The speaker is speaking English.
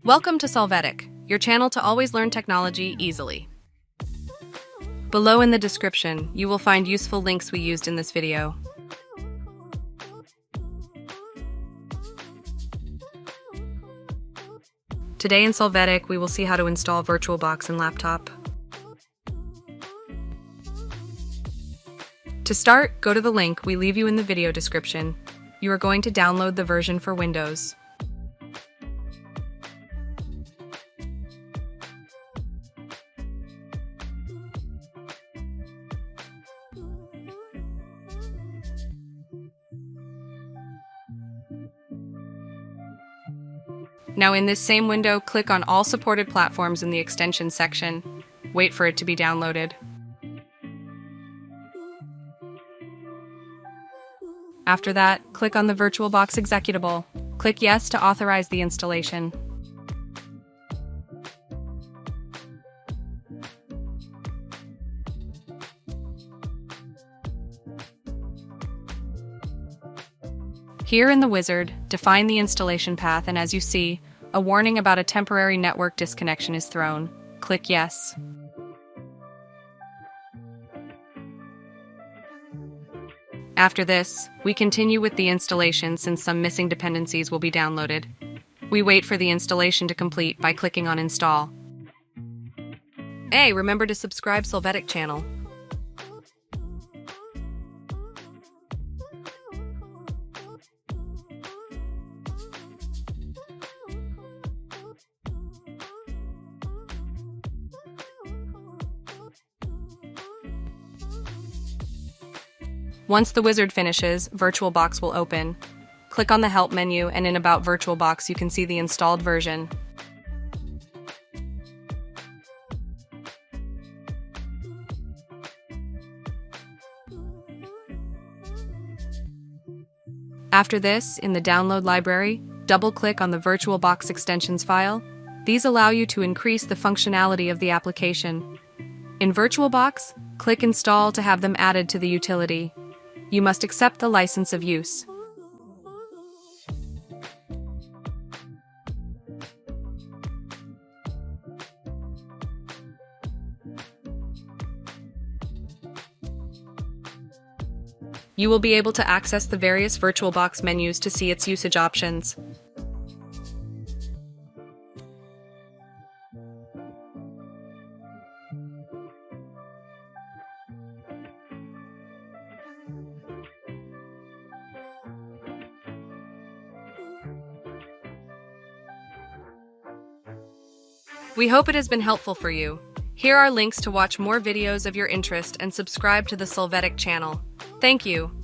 Welcome to Solvetic, your channel to always learn technology easily. Below in the description, you will find useful links we used in this video. Today in Solvetic, we will see how to install VirtualBox in laptop. To start, go to the link we leave you in the video description. You are going to download the version for Windows. Now in this same window, click on all supported platforms in the extension section. Wait for it to be downloaded. After that, click on the VirtualBox executable. Click Yes to authorize the installation. Here in the wizard, define the installation path, and as you see, a warning about a temporary network disconnection is thrown. Click Yes. After this, we continue with the installation since some missing dependencies will be downloaded. We wait for the installation to complete by clicking on Install. Hey, remember to subscribe Solvetic channel. Once the wizard finishes, VirtualBox will open. Click on the Help menu, and in About VirtualBox you can see the installed version. After this, in the Download library, double-click on the VirtualBox extensions file. These allow you to increase the functionality of the application. In VirtualBox, click Install to have them added to the utility. You must accept the license of use. You will be able to access the various VirtualBox menus to see its usage options. We hope it has been helpful for you. Here are links to watch more videos of your interest and subscribe to the Solvetic channel. Thank you.